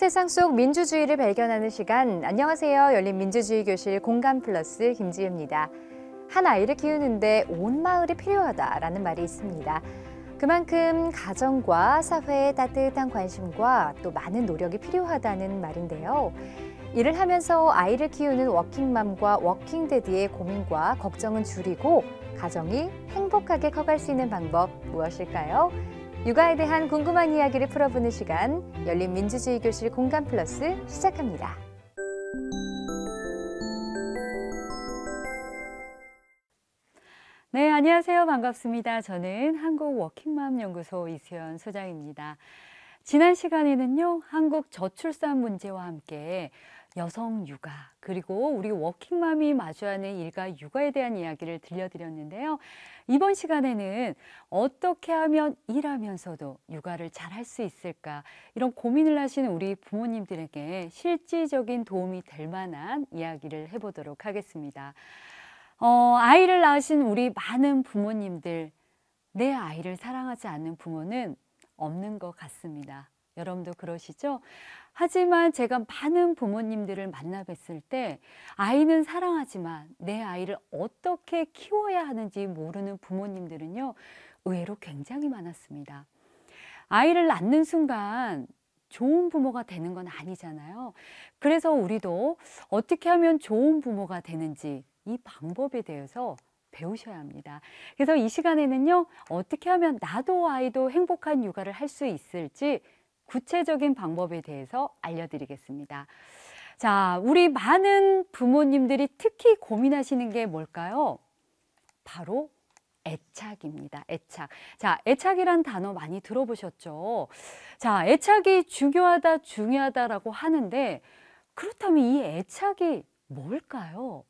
세상 속 민주주의를 발견하는 시간. 안녕하세요. 열린민주주의교실 공감플러스 김지혜입니다. 한 아이를 키우는데 온 마을이 필요하다라는 말이 있습니다. 그만큼 가정과 사회의 따뜻한 관심과 또 많은 노력이 필요하다는 말인데요. 일을 하면서 아이를 키우는 워킹맘과 워킹데디의 고민과 걱정은 줄이고 가정이 행복하게 커갈 수 있는 방법 무엇일까요? 육아에 대한 궁금한 이야기를 풀어보는 시간, 열린민주주의교실 공감플러스 시작합니다. 네, 안녕하세요. 반갑습니다. 저는 한국워킹맘연구소 이수연 소장입니다. 지난 시간에는요, 한국 저출산 문제와 함께 여성 육아, 그리고 우리 워킹맘이 마주하는 일과 육아에 대한 이야기를 들려드렸는데요. 이번 시간에는 어떻게 하면 일하면서도 육아를 잘 할 수 있을까, 이런 고민을 하시는 우리 부모님들에게 실질적인 도움이 될 만한 이야기를 해보도록 하겠습니다. 아이를 낳으신 우리 많은 부모님들, 내 아이를 사랑하지 않는 부모는 없는 것 같습니다. 여러분도 그러시죠? 하지만 제가 많은 부모님들을 만나 뵀을 때 아이는 사랑하지만 내 아이를 어떻게 키워야 하는지 모르는 부모님들은요, 의외로 굉장히 많았습니다. 아이를 낳는 순간 좋은 부모가 되는 건 아니잖아요. 그래서 우리도 어떻게 하면 좋은 부모가 되는지 이 방법에 대해서 배우셔야 합니다. 그래서 이 시간에는요, 어떻게 하면 나도 아이도 행복한 육아를 할 수 있을지 구체적인 방법에 대해서 알려드리겠습니다. 자, 우리 많은 부모님들이 특히 고민하시는 게 뭘까요? 바로 애착입니다. 애착. 자, 애착이란 단어 많이 들어보셨죠? 자, 애착이 중요하다라고 하는데, 그렇다면 이 애착이 뭘까요?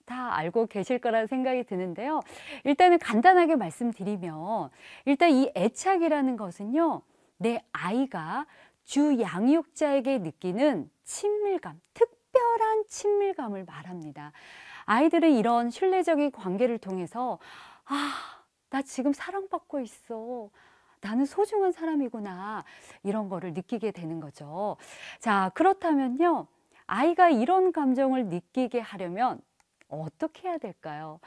다 알고 계실 거라는 생각이 드는데요. 일단은 간단하게 말씀드리면, 일단 이 애착이라는 것은요, 내 아이가 주 양육자에게 느끼는 친밀감, 특별한 친밀감을 말합니다. 아이들은 이런 신뢰적인 관계를 통해서 나 지금 사랑받고 있어. 나는 소중한 사람이구나. 이런 거를 느끼게 되는 거죠. 자, 그렇다면요, 아이가 이런 감정을 느끼게 하려면 어떻게 해야 될까요?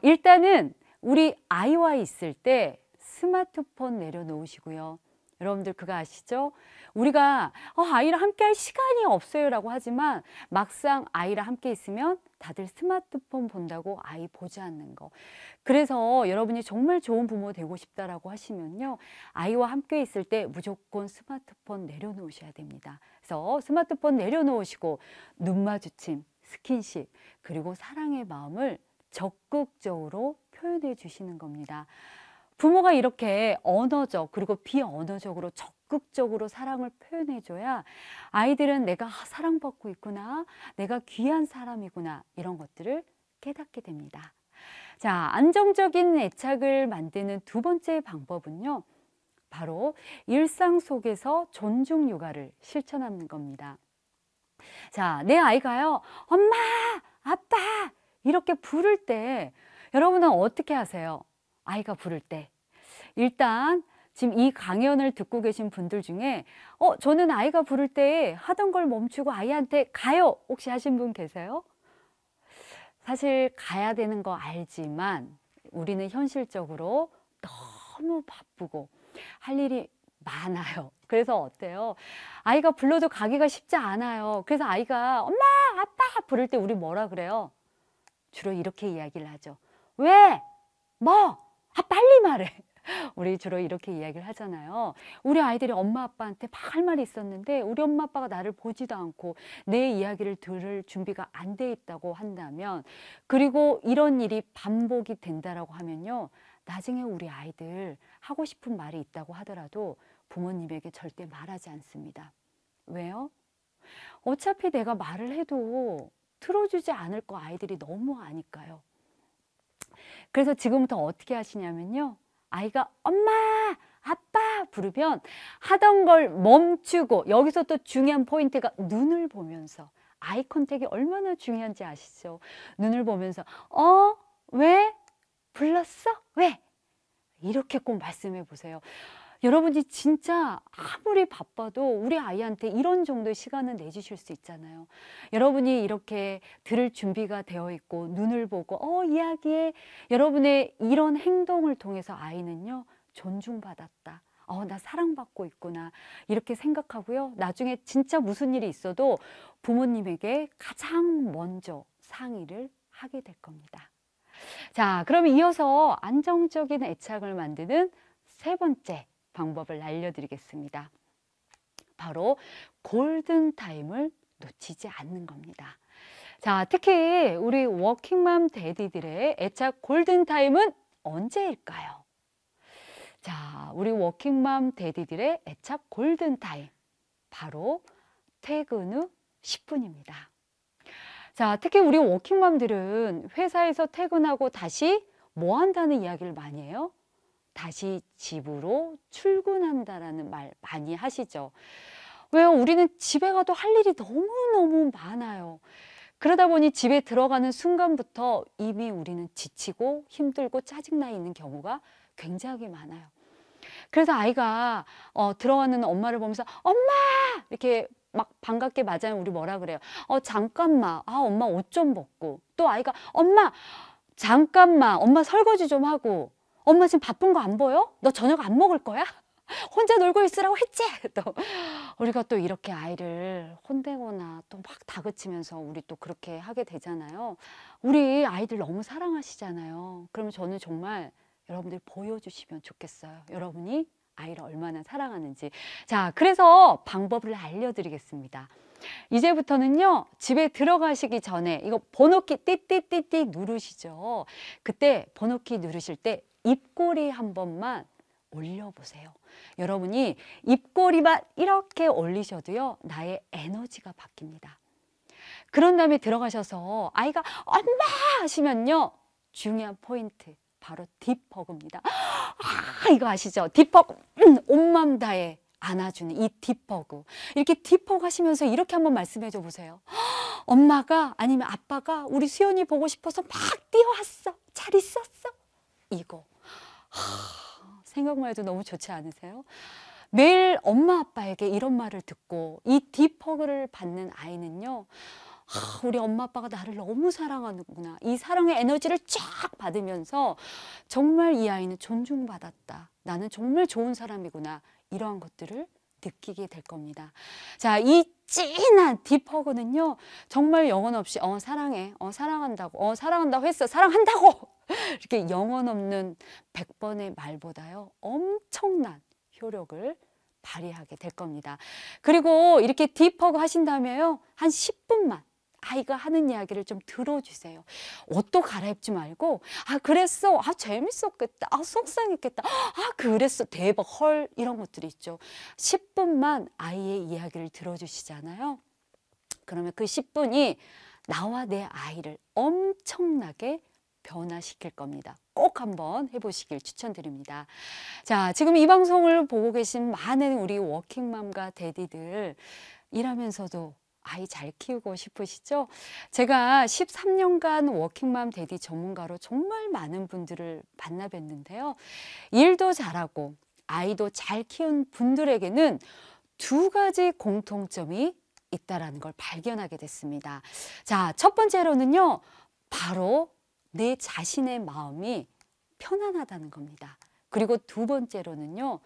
일단은 우리 아이와 있을 때 스마트폰 내려놓으시고요. 여러분들 그거 아시죠? 우리가 아이랑 함께 할 시간이 없어요 라고 하지만 막상 아이랑 함께 있으면 다들 스마트폰 본다고 아이 보지 않는 거. 그래서 여러분이 정말 좋은 부모 되고 싶다라고 하시면요, 아이와 함께 있을 때 무조건 스마트폰 내려놓으셔야 됩니다. 그래서 스마트폰 내려놓으시고 눈 마주침, 스킨십, 그리고 사랑의 마음을 적극적으로 표현해 주시는 겁니다. 부모가 이렇게 언어적 그리고 비언어적으로 적극적으로 사랑을 표현해줘야 아이들은 내가 사랑받고 있구나, 내가 귀한 사람이구나, 이런 것들을 깨닫게 됩니다. 자, 안정적인 애착을 만드는 두 번째 방법은요, 바로 일상 속에서 존중 육아를 실천하는 겁니다. 자, 내 아이가요, 엄마, 아빠 이렇게 부를 때 여러분은 어떻게 하세요? 아이가 부를 때. 일단 지금 이 강연을 듣고 계신 분들 중에 저는 아이가 부를 때 하던 걸 멈추고 아이한테 가요, 혹시 하신 분 계세요? 사실 가야 되는 거 알지만 우리는 현실적으로 너무 바쁘고 할 일이 많아요. 그래서 어때요? 아이가 불러도 가기가 쉽지 않아요. 그래서 아이가 엄마, 아빠 부를 때 우리 뭐라 그래요? 주로 이렇게 이야기를 하죠. 왜? 뭐? 빨리 말해. 우리 주로 이렇게 이야기를 하잖아요. 우리 아이들이 엄마 아빠한테 막 할 말이 있었는데 우리 엄마 아빠가 나를 보지도 않고 내 이야기를 들을 준비가 안 돼 있다고 한다면, 그리고 이런 일이 반복이 된다라고 하면요, 나중에 우리 아이들 하고 싶은 말이 있다고 하더라도 부모님에게 절대 말하지 않습니다. 왜요? 어차피 내가 말을 해도 들어주지 않을 거 아이들이 너무 아니까요. 그래서 지금부터 어떻게 하시냐면요, 아이가 엄마, 아빠 부르면 하던 걸 멈추고, 여기서 또 중요한 포인트가 눈을 보면서, 아이 컨택이 얼마나 중요한지 아시죠? 눈을 보면서 왜? 불렀어? 왜? 이렇게 꼭 말씀해 보세요. 여러분이 진짜 아무리 바빠도 우리 아이한테 이런 정도의 시간은 내주실 수 있잖아요. 여러분이 이렇게 들을 준비가 되어 있고 눈을 보고 이야기해. 여러분의 이런 행동을 통해서 아이는요, 존중받았다. 나 사랑받고 있구나. 이렇게 생각하고요. 나중에 진짜 무슨 일이 있어도 부모님에게 가장 먼저 상의를 하게 될 겁니다. 자, 그럼 이어서 안정적인 애착을 만드는 세 번째 방법을 알려드리겠습니다. 바로 골든타임을 놓치지 않는 겁니다. 자, 특히 우리 워킹맘 데디들의 애착 골든타임은 언제일까요? 자, 우리 워킹맘 데디들의 애착 골든타임, 바로 퇴근 후 10분입니다. 자, 특히 우리 워킹맘들은 회사에서 퇴근하고 다시 뭐 한다는 이야기를 많이 해요? 다시 집으로 출근한다라는 말 많이 하시죠. 왜요? 우리는 집에 가도 할 일이 너무너무 많아요. 그러다 보니 집에 들어가는 순간부터 이미 우리는 지치고 힘들고 짜증나 있는 경우가 굉장히 많아요. 그래서 아이가 들어가는 엄마를 보면서 엄마! 이렇게 막 반갑게 맞아요. 우리 뭐라 그래요? 잠깐만. 엄마 옷 좀 벗고. 또 아이가 엄마! 잠깐만. 엄마 설거지 좀 하고. 엄마 지금 바쁜 거 안 보여? 너 저녁 안 먹을 거야? 혼자 놀고 있으라고 했지? 또 우리가 또 이렇게 아이를 혼내거나 또 막 다그치면서 우리 또 그렇게 하게 되잖아요. 우리 아이들 너무 사랑하시잖아요. 그러면 저는 정말 여러분들 보여주시면 좋겠어요. 여러분이 아이를 얼마나 사랑하는지. 자, 그래서 방법을 알려드리겠습니다. 이제부터는요, 집에 들어가시기 전에 이거 번호키 띠띠띠띠 누르시죠. 그때 번호키 누르실 때 입꼬리 한 번만 올려보세요. 여러분이 입꼬리만 이렇게 올리셔도요, 나의 에너지가 바뀝니다. 그런 다음에 들어가셔서 아이가 엄마 하시면요, 중요한 포인트 바로 딥허그입니다. 이거 아시죠? 딥허그, 온맘 다해 안아주는 이 딥허그. 이렇게 딥허그 하시면서 이렇게 한번 말씀해 줘 보세요. 엄마가 아니면 아빠가 우리 수연이 보고 싶어서 막 뛰어왔어. 잘 있었어? 이거 생각만 해도 너무 좋지 않으세요? 매일 엄마 아빠에게 이런 말을 듣고 이 딥허그를 받는 아이는요, 우리 엄마 아빠가 나를 너무 사랑하는구나, 이 사랑의 에너지를 쫙 받으면서 정말 이 아이는 존중받았다, 나는 정말 좋은 사람이구나, 이러한 것들을 느끼게 될 겁니다. 자, 이 진한 딥허그는요, 정말 영혼 없이 사랑해, 사랑한다고, 사랑한다고 했어, 사랑한다고 이렇게 영혼 없는 100번의 말보다요, 엄청난 효력을 발휘하게 될 겁니다. 그리고 이렇게 딥허그 하신다면요, 한 10분만 아이가 하는 이야기를 좀 들어주세요. 옷도 갈아입지 말고 그랬어, 재밌었겠다, 속상했겠다, 그랬어, 대박, 헐, 이런 것들이 있죠. 10분만 아이의 이야기를 들어주시잖아요. 그러면 그 10분이 나와 내 아이를 엄청나게 변화시킬 겁니다. 꼭 한번 해보시길 추천드립니다. 자, 지금 이 방송을 보고 계신 많은 우리 워킹맘과 데디들, 일하면서도 아이 잘 키우고 싶으시죠? 제가 13년간 워킹맘 데디 전문가로 정말 많은 분들을 만나 뵀는데요. 일도 잘하고 아이도 잘 키운 분들에게는 두 가지 공통점이 있다라는 걸 발견하게 됐습니다. 자, 첫 번째로는요, 바로 내 자신의 마음이 편안하다는 겁니다. 그리고 두 번째로는요,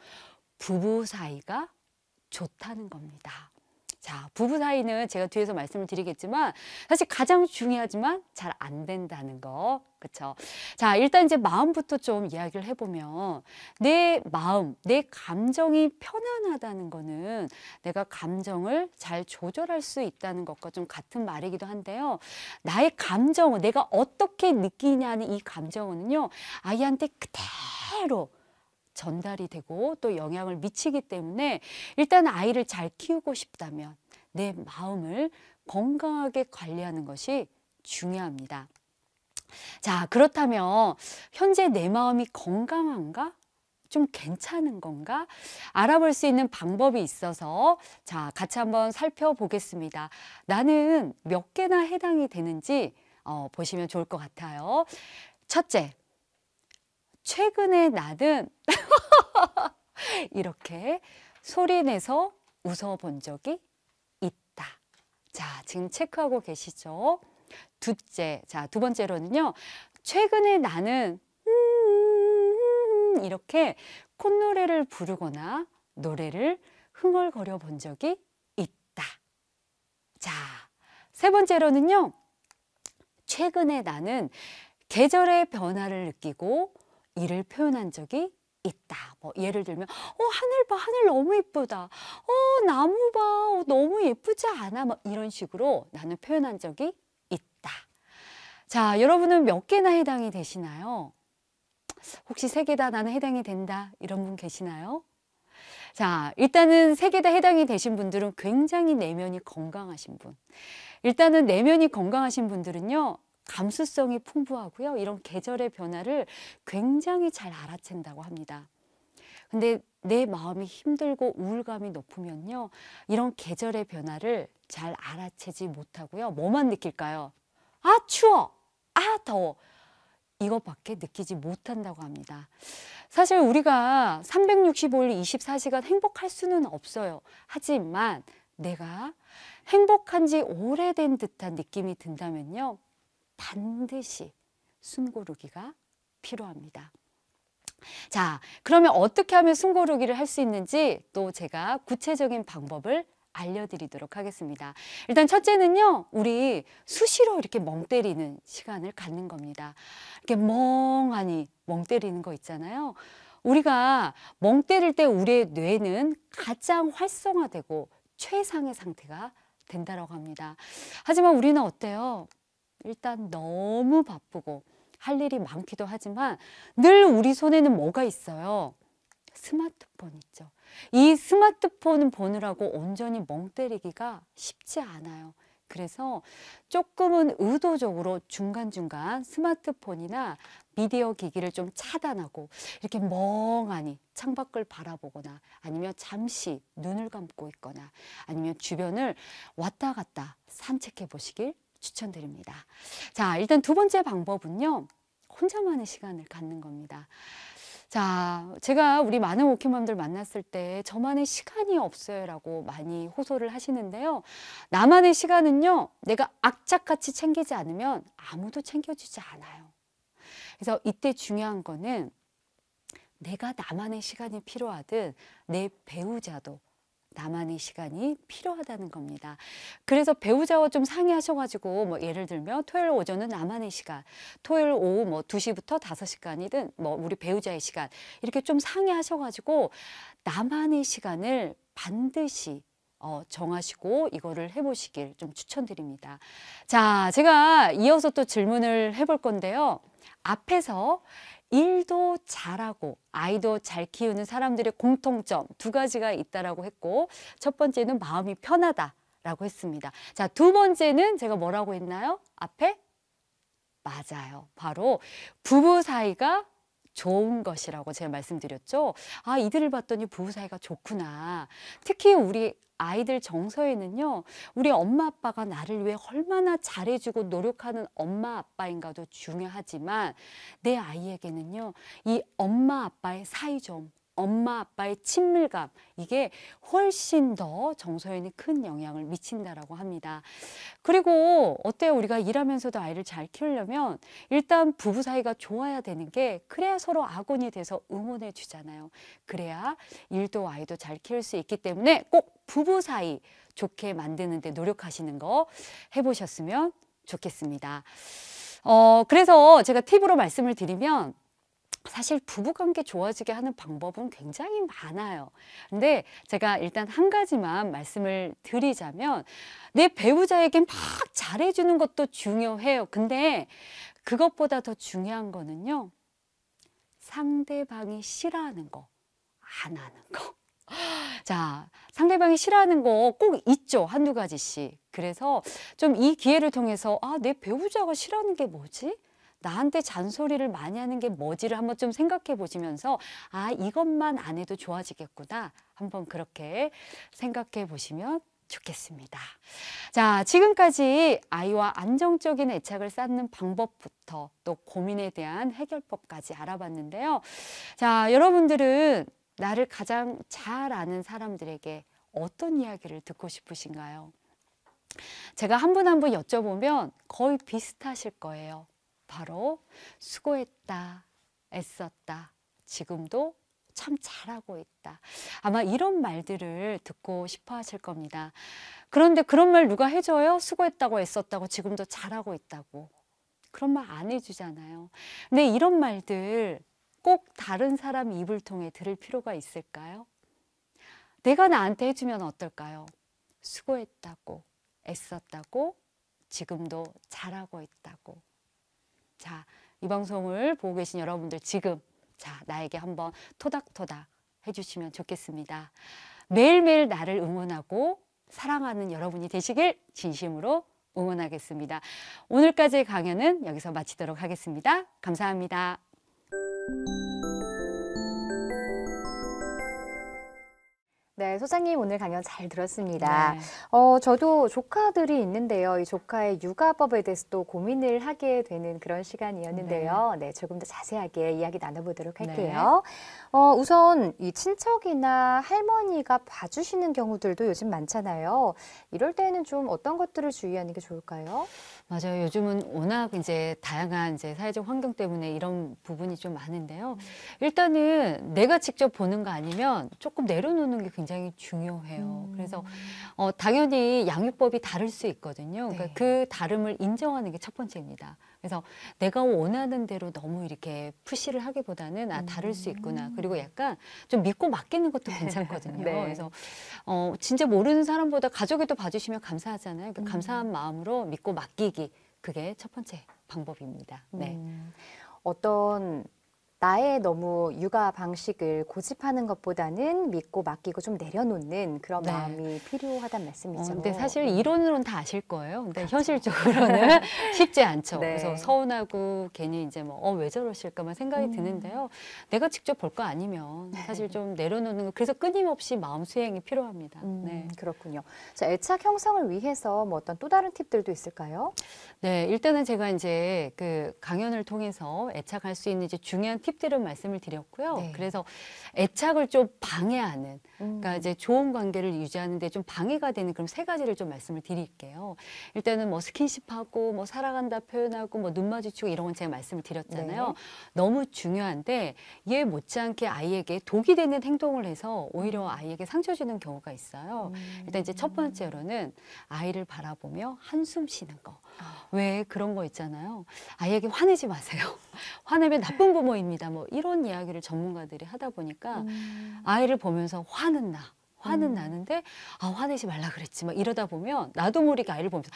부부 사이가 좋다는 겁니다. 자, 부부 사이는 제가 뒤에서 말씀을 드리겠지만 사실 가장 중요하지만 잘 안 된다는 거, 그쵸? 자, 일단 이제 마음부터 좀 이야기를 해보면, 내 마음, 내 감정이 편안하다는 거는 내가 감정을 잘 조절할 수 있다는 것과 좀 같은 말이기도 한데요. 나의 감정은, 내가 어떻게 느끼냐는 이 감정은요, 아이한테 그대로 전달이 되고 또 영향을 미치기 때문에, 일단 아이를 잘 키우고 싶다면 내 마음을 건강하게 관리하는 것이 중요합니다. 자, 그렇다면 현재 내 마음이 건강한가? 좀 괜찮은 건가? 알아볼 수 있는 방법이 있어서 자, 같이 한번 살펴보겠습니다. 나는 몇 개나 해당이 되는지 보시면 좋을 것 같아요. 첫째, 최근에 나는 이렇게 소리내서 웃어본 적이 있다. 자, 지금 체크하고 계시죠? 둘째, 자, 두 번째로는요. 최근에 나는 이렇게 콧노래를 부르거나 노래를 흥얼거려 본 적이 있다. 자, 세 번째로는요. 최근에 나는 계절의 변화를 느끼고 이를 표현한 적이 있다. 뭐 예를 들면 하늘 봐, 하늘 너무 예쁘다. 나무 봐, 너무 예쁘지 않아? 뭐 이런 식으로 나는 표현한 적이 있다. 자, 여러분은 몇 개나 해당이 되시나요? 혹시 세 개 다 나는 해당이 된다 이런 분 계시나요? 자, 일단은 세 개 다 해당이 되신 분들은 굉장히 내면이 건강하신 분. 일단은 내면이 건강하신 분들은요. 감수성이 풍부하고요. 이런 계절의 변화를 굉장히 잘 알아챈다고 합니다. 근데 내 마음이 힘들고 우울감이 높으면요. 이런 계절의 변화를 잘 알아채지 못하고요. 뭐만 느낄까요? 아, 추워! 아, 더워! 이것밖에 느끼지 못한다고 합니다. 사실 우리가 365일 24시간 행복할 수는 없어요. 하지만 내가 행복한 지 오래된 듯한 느낌이 든다면요. 반드시 숨고르기가 필요합니다. 자, 그러면 어떻게 하면 숨고르기를 할 수 있는지 또 제가 구체적인 방법을 알려드리도록 하겠습니다. 일단 첫째는요, 우리 수시로 이렇게 멍 때리는 시간을 갖는 겁니다. 이렇게 멍하니 멍 때리는 거 있잖아요. 우리가 멍 때릴 때 우리의 뇌는 가장 활성화되고 최상의 상태가 된다고 합니다. 하지만 우리는 어때요? 일단 너무 바쁘고 할 일이 많기도 하지만 늘 우리 손에는 뭐가 있어요? 스마트폰 있죠. 이 스마트폰 보느라고 온전히 멍 때리기가 쉽지 않아요. 그래서 조금은 의도적으로 중간중간 스마트폰이나 미디어 기기를 좀 차단하고 이렇게 멍하니 창밖을 바라보거나 아니면 잠시 눈을 감고 있거나 아니면 주변을 왔다 갔다 산책해 보시길 추천드립니다. 자, 일단 두 번째 방법은요. 혼자만의 시간을 갖는 겁니다. 자, 제가 우리 많은 워킹맘들 만났을 때 저만의 시간이 없어요 라고 많이 호소를 하시는데요. 나만의 시간은요. 내가 악착같이 챙기지 않으면 아무도 챙겨주지 않아요. 그래서 이때 중요한 거는 내가 나만의 시간이 필요하듯 내 배우자도 나만의 시간이 필요하다는 겁니다. 그래서 배우자와 좀 상의하셔가지고 뭐 예를 들면 토요일 오전은 나만의 시간, 토요일 오후 뭐 2시부터 5시간이든 뭐 우리 배우자의 시간 이렇게 좀 상의하셔가지고 나만의 시간을 반드시 정하시고 이거를 해보시길 좀 추천드립니다. 자, 제가 이어서 또 질문을 해볼 건데요. 앞에서 일도 잘하고 아이도 잘 키우는 사람들의 공통점 두 가지가 있다라고 했고 첫 번째는 마음이 편하다라고 했습니다. 자, 두 번째는 제가 뭐라고 했나요? 앞에? 맞아요. 바로 부부 사이가 좋은 것이라고 제가 말씀드렸죠. 아, 이들을 봤더니 부부 사이가 좋구나. 특히 우리 아이들 정서에는요. 우리 엄마 아빠가 나를 위해 얼마나 잘해주고 노력하는 엄마 아빠인가도 중요하지만 내 아이에게는요. 이 엄마 아빠의 사이좋음, 엄마 아빠의 친밀감 이게 훨씬 더 정서에는 큰 영향을 미친다라고 합니다. 그리고 어때요? 우리가 일하면서도 아이를 잘 키우려면 일단 부부 사이가 좋아야 되는 게 그래야 서로 아군이 돼서 응원해 주잖아요. 그래야 일도 아이도 잘 키울 수 있기 때문에 꼭 부부 사이 좋게 만드는 데 노력하시는 거 해보셨으면 좋겠습니다. 그래서 제가 팁으로 말씀을 드리면 사실 부부관계 좋아지게 하는 방법은 굉장히 많아요. 근데 제가 일단 한 가지만 말씀을 드리자면 내 배우자에게 막 잘해주는 것도 중요해요. 근데 그것보다 더 중요한 거는요. 상대방이 싫어하는 거, 안 하는 거. 자, 상대방이 싫어하는 거 꼭 있죠. 한두 가지씩. 그래서 좀 이 기회를 통해서 내 배우자가 싫어하는 게 뭐지? 나한테 잔소리를 많이 하는 게 뭐지를 한번 좀 생각해 보시면서 이것만 안 해도 좋아지겠구나. 한번 그렇게 생각해 보시면 좋겠습니다. 자, 지금까지 아이와 안정적인 애착을 쌓는 방법부터 또 고민에 대한 해결법까지 알아봤는데요. 자, 여러분들은 나를 가장 잘 아는 사람들에게 어떤 이야기를 듣고 싶으신가요? 제가 한 분 한 분 여쭤보면 거의 비슷하실 거예요. 바로 수고했다, 애썼다, 지금도 참 잘하고 있다. 아마 이런 말들을 듣고 싶어 하실 겁니다. 그런데 그런 말 누가 해줘요? 수고했다고 애썼다고 지금도 잘하고 있다고. 그런 말 안 해주잖아요. 근데 이런 말들 꼭 다른 사람 입을 통해 들을 필요가 있을까요? 내가 나한테 해주면 어떨까요? 수고했다고, 애썼다고, 지금도 잘하고 있다고. 자, 이 방송을 보고 계신 여러분들 지금 나에게 한번 토닥토닥 해주시면 좋겠습니다. 매일매일 나를 응원하고 사랑하는 여러분이 되시길 진심으로 응원하겠습니다. 오늘까지의 강연은 여기서 마치도록 하겠습니다. 감사합니다. 네, 소장님 오늘 강연 잘 들었습니다. 네. 저도 조카들이 있는데요. 이 조카의 육아법에 대해서 또 고민을 하게 되는 그런 시간이었는데요. 네, 조금 더 자세하게 이야기 나눠보도록 할게요. 우선 이 친척이나 할머니가 봐주시는 경우들도 요즘 많잖아요. 이럴 때는 좀 어떤 것들을 주의하는 게 좋을까요? 맞아요. 요즘은 워낙 이제 다양한 이제 사회적 환경 때문에 이런 부분이 좀 많은데요. 일단은 내가 직접 보는 거 아니면 조금 내려놓는 게 굉장히 중요해요. 그래서 당연히 양육법이 다를 수 있거든요. 그러니까 네. 그 다름을 인정하는 게 첫 번째입니다. 그래서 내가 원하는 대로 너무 이렇게 푸시를 하기보다는 다를 수 있구나. 그리고 약간 좀 믿고 맡기는 것도 괜찮거든요. 네. 그래서 진짜 모르는 사람보다 가족이 또 봐주시면 감사하잖아요. 그 감사한 마음으로 믿고 맡기기. 그게 첫 번째 방법입니다. 네. 어떤 나의 너무 육아 방식을 고집하는 것보다는 믿고 맡기고 좀 내려놓는 그런 네. 마음이 필요하다는 말씀이죠. 근데 사실 이론으로는 다 아실 거예요. 근데 현실적으로는 쉽지 않죠. 네. 그래서 서운하고 괜히 이제 왜 저러실까만 생각이 드는데요. 내가 직접 볼 거 아니면 사실 좀 내려놓는 거. 그래서 끊임없이 마음 수행이 필요합니다. 네. 그렇군요. 자, 애착 형성을 위해서 뭐 어떤 또 다른 팁들도 있을까요? 네, 일단은 제가 이제 그 강연을 통해서 애착할 수 있는 이제 중요한 팁들을 말씀을 드렸고요. 네. 그래서 애착을 좀 방해하는, 그러니까 이제 좋은 관계를 유지하는데 좀 방해가 되는 그런 세 가지를 좀 말씀을 드릴게요. 일단은 뭐 스킨십하고 뭐 사랑한다 표현하고 뭐 눈 마주치고 이런 건 제가 말씀을 드렸잖아요. 네. 너무 중요한데 얘 못지않게 아이에게 독이 되는 행동을 해서 오히려 아이에게 상처 주는 경우가 있어요. 일단 이제 첫 번째로는 아이를 바라보며 한숨 쉬는 거. 왜 그런 거 있잖아요. 아이에게 화내지 마세요. 화내면 나쁜 부모입니다. 뭐 이런 이야기를 전문가들이 하다 보니까 아이를 보면서 화는 나는데 화내지 말라 그랬지. 막 이러다 보면 나도 모르게 아이를 보면서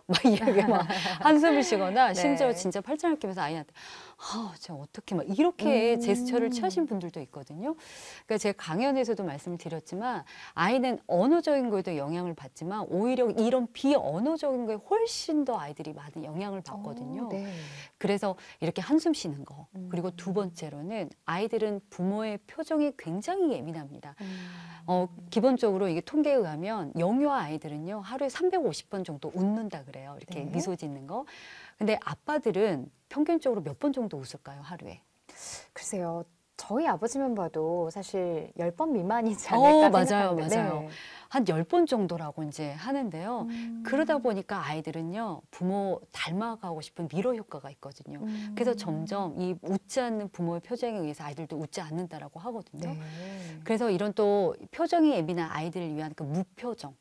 막 이렇게 막 한숨을 쉬거나 심지어 네. 진짜 팔짱을 끼면서 아이한테 저 어떻게 막 이렇게 제스처를 취하신 분들도 있거든요. 그러니까 제가 강연에서도 말씀을 드렸지만 아이는 언어적인 거에도 영향을 받지만 오히려 이런 비언어적인 거에 훨씬 더 아이들이 많은 영향을 받거든요. 네. 그래서 이렇게 한숨 쉬는 거. 그리고 두 번째로는 아이들은 부모의 표정이 굉장히 예민합니다. 기본적으로 이게 통계에 의하면 영유아 아이들은요 하루에 350번 정도 웃는다 그래요. 이렇게 네. 미소 짓는 거. 근데 아빠들은 평균적으로 몇 번 정도 웃을까요, 하루에? 글쎄요. 저희 아버지만 봐도 사실 10번 미만이지 않을까 맞아요, 생각하는데. 맞아요. 네. 한 10번 정도라고 이제 하는데요. 그러다 보니까 아이들은요, 부모 닮아가고 싶은 미러 효과가 있거든요. 그래서 점점 이 웃지 않는 부모의 표정에 의해서 아이들도 웃지 않는다라고 하거든요. 네. 그래서 이런 또 표정이 예민한 아이들을 위한 그 무표정,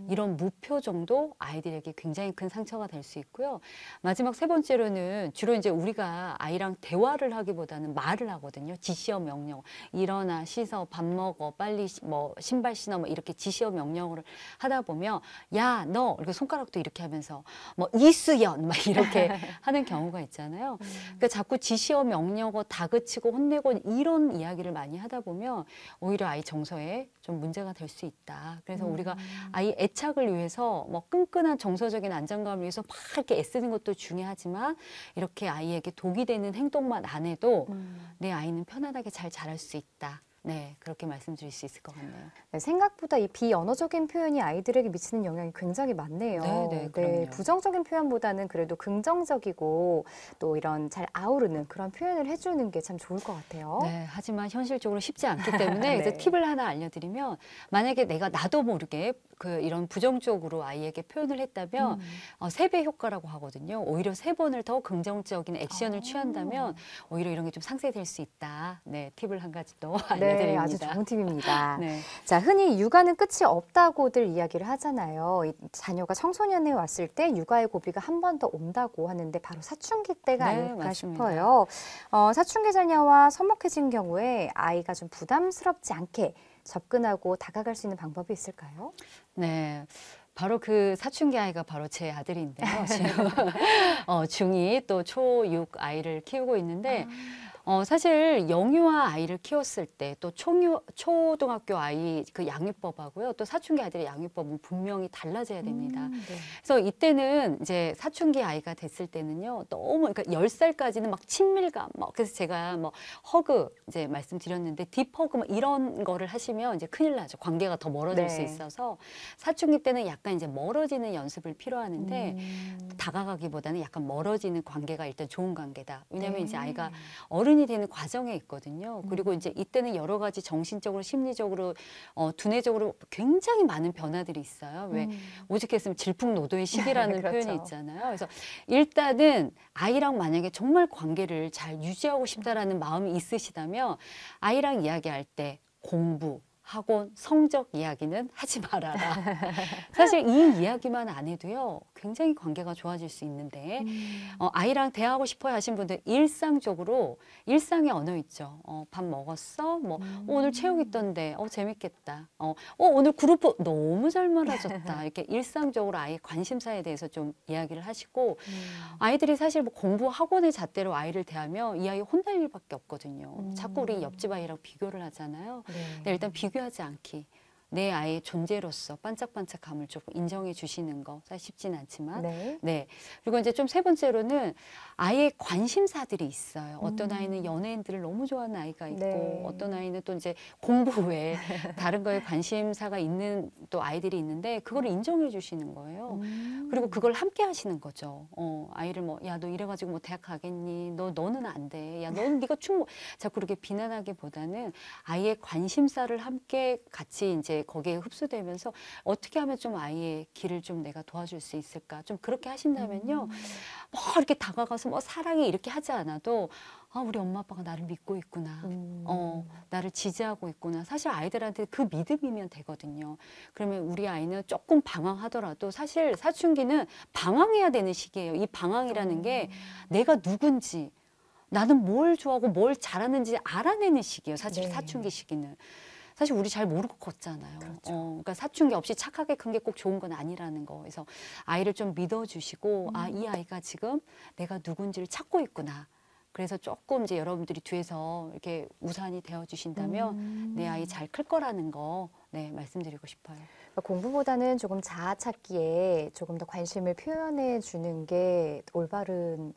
이런 무표정도 아이들에게 굉장히 큰 상처가 될 수 있고요. 마지막 세 번째로는 주로 이제 우리가 아이랑 대화를 하기보다는 말을 하거든요. 지시어 명령, 일어나, 씻어, 밥 먹어, 빨리 뭐 신발 신어, 뭐 이렇게 지시어 명령을 하다 보면 야, 너 이렇게 손가락도 이렇게 하면서 뭐 이수연 막 이렇게 하는 경우가 있잖아요. 그러니까 자꾸 지시어 명령어 다그치고 혼내고 이런 이야기를 많이 하다 보면 오히려 아이 정서에 좀 문제가 될 수 있다. 그래서 우리가 아이 애착을 위해서 뭐 끈끈한 정서적인 안정감을 위해서 막 이렇게 애쓰는 것도 중요하지만 이렇게 아이에게 독이 되는 행동만 안 해도 내 아이는 편안하게 잘 자랄 수 있다. 네, 그렇게 말씀드릴 수 있을 것 같네요. 네, 생각보다 이 비언어적인 표현이 아이들에게 미치는 영향이 굉장히 많네요. 네, 그럼요. 부정적인 표현보다는 그래도 긍정적이고 또 이런 잘 아우르는 그런 표현을 해주는 게 참 좋을 것 같아요. 네, 하지만 현실적으로 쉽지 않기 때문에 네. 그래서 팁을 하나 알려드리면 만약에 내가 나도 모르게 이런 부정적으로 아이에게 표현을 했다면 3배 효과라고 하거든요. 오히려 3번을 더 긍정적인 액션을 취한다면 오히려 이런 게 좀 상쇄될 수 있다. 네, 팁을 한 가지 또 알려드립니다. 네, 아주 좋은 팁입니다. 네. 자, 흔히 육아는 끝이 없다고들 이야기를 하잖아요. 이 자녀가 청소년에 왔을 때 육아의 고비가 한 번 더 온다고 하는데 바로 사춘기 때가 네, 아닐까 맞습니다. 싶어요. 사춘기 자녀와 서먹해진 경우에 아이가 좀 부담스럽지 않게 접근하고 다가갈 수 있는 방법이 있을까요? 네. 바로 그 사춘기 아이가 바로 제 아들인데요. 지금 중2 또 초6 아이를 키우고 있는데 사실 영유아 아이를 키웠을 때 또 초등학교 아이 그 양육법하고요. 또 사춘기 아이들의 양육법은 분명히 달라져야 됩니다. 네. 그래서 이때는 이제 사춘기 아이가 됐을 때는요. 너무 그러니까 10살까지는 막 친밀감 그래서 제가 뭐 허그 이제 말씀드렸는데 딥허그 이런 거를 하시면 이제 큰일 나죠. 관계가 더 멀어질 네. 수 있어서 사춘기 때는 약간 이제 멀어지는 연습을 필요하는데 다가가기보다는 약간 멀어지는 관계가 일단 좋은 관계다. 왜냐하면 이제 아이가 어른이 되는 과정에 있거든요. 그리고 이제 이때는 여러 가지 정신적으로, 심리적으로, 두뇌적으로 굉장히 많은 변화들이 있어요. 왜 오죽했으면 질풍노도의 시기라는 그렇죠. 표현이 있잖아요. 그래서 일단은 아이랑 만약에 정말 관계를 잘 유지하고 싶다라는 마음이 있으시다면 아이랑 이야기할 때 공부, 학원, 성적 이야기는 하지 말아라. 사실 이 이야기만 안 해도요, 굉장히 관계가 좋아질 수 있는데, 아이랑 대화하고 싶어요 하신 분들 일상적으로, 일상의 언어 있죠. 밥 먹었어? 오늘 체육 있던데, 재밌겠다. 오늘 그룹 너무 잘 말아줬다. 이렇게 일상적으로 아이의 관심사에 대해서 좀 이야기를 하시고, 아이들이 사실 뭐 공부 학원의 잣대로 아이를 대하면 이 아이 혼날 일밖에 없거든요. 자꾸 우리 옆집 아이랑 비교를 하잖아요. 근데 일단 비교하지 않기. 내 아이의 존재로서 반짝반짝함을 조금 인정해 주시는 거 사실 쉽진 않지만 네. 그리고 이제 좀 세 번째로는 아이의 관심사들이 있어요. 어떤 아이는 연예인들을 너무 좋아하는 아이가 있고 어떤 아이는 또 이제 공부 외에 다른 거에 관심사가 있는 또 아이들이 있는데 그거를 인정해 주시는 거예요. 그리고 그걸 함께 하시는 거죠. 아이를 야, 너 이래가지고 뭐 대학 가겠니? 너는 안 돼. 야, 너는 네가 자꾸 그렇게 비난하기보다는 아이의 관심사를 함께 같이 이제 거기에 흡수되면서 어떻게 하면 좀 아이의 길을 좀 내가 도와줄 수 있을까? 좀 그렇게 하신다면요. 이렇게 다가가서 사랑해 이렇게 하지 않아도 우리 엄마 아빠가 나를 믿고 있구나. 나를 지지하고 있구나. 사실 아이들한테 그 믿음이면 되거든요. 그러면 우리 아이는 조금 방황하더라도 사실 사춘기는 방황해야 되는 시기예요. 이 방황이라는 게 내가 누군지 나는 뭘 좋아하고 뭘 잘하는지 알아내는 시기예요. 사실 사춘기 시기는. 사실 우리 잘 모르고 컸잖아요. 그렇죠. 그러니까 사춘기 없이 착하게 큰 게 꼭 좋은 건 아니라는 거. 그래서 아이를 좀 믿어주시고 이 아이가 지금 내가 누군지를 찾고 있구나. 그래서 조금 이제 여러분들이 뒤에서 이렇게 우산이 되어주신다면 내 아이 잘 클 거라는 거 말씀드리고 싶어요. 공부보다는 조금 자아 찾기에 조금 더 관심을 표현해 주는 게 올바른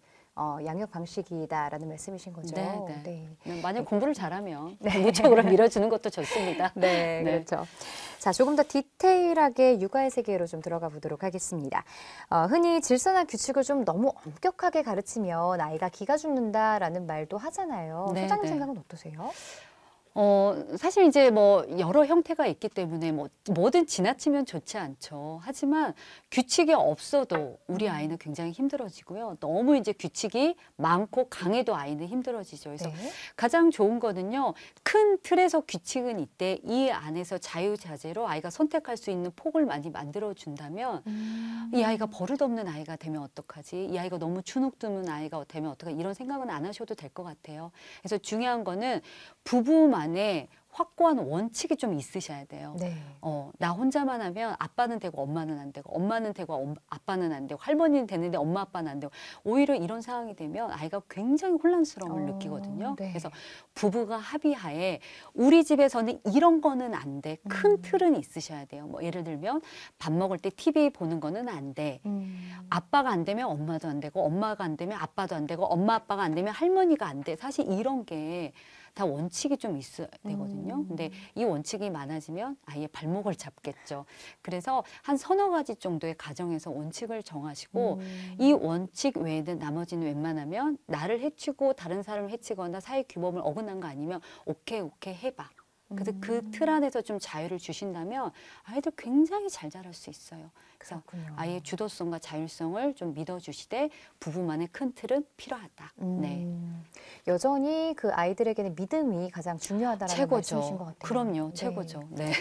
양육 방식이다라는 말씀이신 거죠. 네. 만약 공부를 잘하면 공부적으로 밀어주는 것도 좋습니다. 네, 그렇죠. 자, 조금 더 디테일하게 육아의 세계로 좀 들어가 보도록 하겠습니다. 흔히 질서나 규칙을 좀 너무 엄격하게 가르치면 아이가 기가 죽는다라는 말도 하잖아요. 소장님 생각은 어떠세요? 사실 이제 여러 형태가 있기 때문에 뭐든 지나치면 좋지 않죠. 하지만 규칙이 없어도 우리 아이는 굉장히 힘들어지고요. 너무 이제 규칙이 많고 강해도 아이는 힘들어지죠. 그래서 가장 좋은 거는요. 큰 틀에서 규칙은 있대. 이 안에서 자유자재로 아이가 선택할 수 있는 폭을 많이 만들어준다면 이 아이가 버릇없는 아이가 되면 어떡하지? 이 아이가 너무 주눅드는 아이가 되면 어떡하지? 이런 생각은 안 하셔도 될 것 같아요. 그래서 중요한 거는 부부만의 확고한 원칙이 좀 있으셔야 돼요. 나 혼자만 하면 아빠는 되고 엄마는 안 되고 엄마는 되고 아빠는 안 되고 할머니는 되는데 엄마 아빠는 안 되고 오히려 이런 상황이 되면 아이가 굉장히 혼란스러움을 느끼거든요. 그래서 부부가 합의하에 우리 집에서는 이런 거는 안 돼. 큰 틀은 있으셔야 돼요. 예를 들면 밥 먹을 때 TV 보는 거는 안 돼. 아빠가 안 되면 엄마도 안 되고 엄마가 안 되면 아빠도 안 되고 엄마 아빠가 안 되면 할머니가 안 돼. 사실 이런 게 다 원칙이 좀 있어야 되거든요. 근데 이 원칙이 많아지면 아이의 발목을 잡겠죠. 그래서 한 서너 가지 정도의 가정에서 원칙을 정하시고 이 원칙 외에는 나머지는 웬만하면 나를 해치고 다른 사람을 해치거나 사회 규범을 어긋난 거 아니면 오케이 해봐. 그래서 그 틀 안에서 좀 자유를 주신다면 아이들 굉장히 잘 자랄 수 있어요. 그래서 그렇군요. 아이의 주도성과 자율성을 좀 믿어주시되 부부만의 큰 틀은 필요하다. 네. 여전히 그 아이들에게는 믿음이 가장 중요하다라는 말씀이신 것 같아요. 그럼요. 네. 최고죠. 네.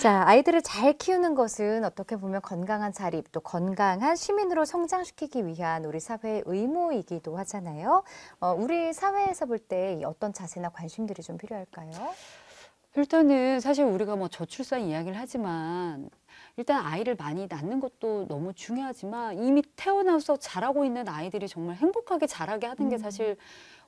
자, 아이들을 잘 키우는 것은 어떻게 보면 건강한 자립, 또 건강한 시민으로 성장시키기 위한 우리 사회의 의무이기도 하잖아요. 우리 사회에서 볼 때 어떤 자세나 관심들이 좀 필요할까요? 일단은 사실 우리가 뭐 저출산 이야기를 하지만 일단 아이를 많이 낳는 것도 너무 중요하지만 이미 태어나서 자라고 있는 아이들이 정말 행복하게 자라게 하는 게 사실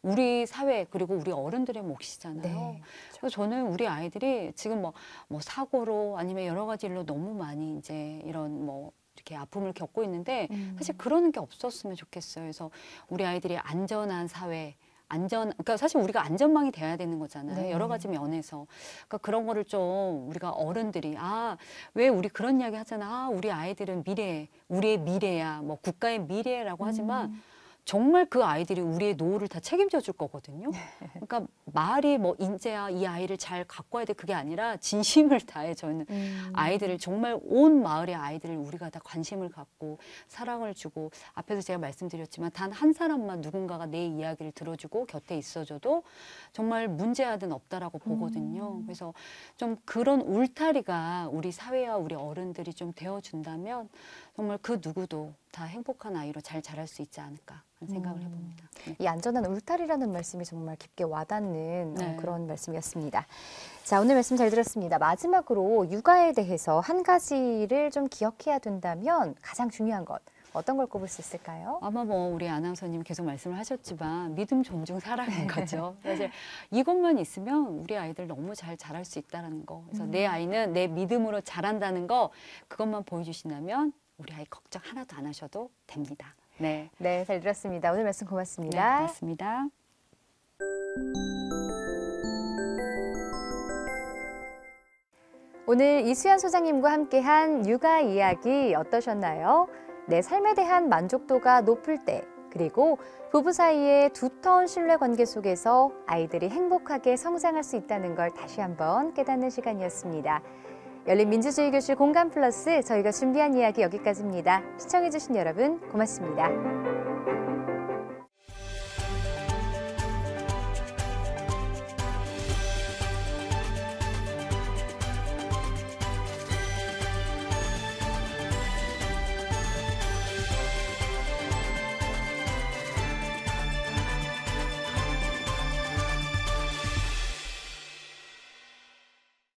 우리 사회 그리고 우리 어른들의 몫이잖아요. 네. 그래서 저는 우리 아이들이 지금 뭐 사고로 아니면 여러 가지 일로 너무 많이 이제 이런 뭐 이렇게 아픔을 겪고 있는데 사실 그러는 게 없었으면 좋겠어요. 그래서 우리 아이들이 안전한 사회 그러니까 사실 우리가 안전망이 돼야 되는 거잖아요. 네. 여러 가지 면에서. 그러니까 그런 거를 좀 우리가 어른들이, 왜 우리 그런 이야기 하잖아. 우리 아이들은 우리의 미래야, 뭐 국가의 미래라고 하지만 정말 그 아이들이 우리의 노후를 다 책임져 줄 거거든요. 그러니까 말이 뭐 인제야 이 아이를 잘 갖고 와야 돼 그게 아니라 진심을 다해 저는 아이들을 정말 온 마을의 아이들을 우리가 다 관심을 갖고 사랑을 주고 앞에서 제가 말씀드렸지만 단 한 사람만 누군가가 내 이야기를 들어주고 곁에 있어줘도 정말 문제아는 없다라고 보거든요. 그래서 좀 그런 울타리가 우리 사회와 우리 어른들이 좀 되어준다면 정말 그 누구도 다 행복한 아이로 잘 자랄 수 있지 않을까 하는 생각을 해봅니다. 네. 이 안전한 울타리라는 말씀이 정말 깊게 와닿는 네. 그런 말씀이었습니다. 자, 오늘 말씀 잘 들었습니다. 마지막으로 육아에 대해서 한 가지를 좀 기억해야 된다면 가장 중요한 것 어떤 걸 꼽을 수 있을까요? 아마 뭐 우리 아나운서님 계속 말씀을 하셨지만 믿음, 존중, 사랑인 거죠. 사실 이것만 있으면 우리 아이들 너무 잘 자랄 수 있다는 거. 그래서 내 아이는 내 믿음으로 자란다는 거 그것만 보여주신다면 우리 아이 걱정 하나도 안 하셔도 됩니다. 네. 네, 잘 들었습니다. 오늘 말씀 네, 고맙습니다. 고맙습니다. 오늘 이수연 소장님과 함께한 육아 이야기 어떠셨나요? 내 삶에 대한 만족도가 높을 때, 그리고 부부 사이의 두터운 신뢰 관계 속에서 아이들이 행복하게 성장할 수 있다는 걸 다시 한번 깨닫는 시간이었습니다. 열린민주주의 교실 공감 플러스 저희가 준비한 이야기 여기까지입니다. 시청해주신 여러분 고맙습니다.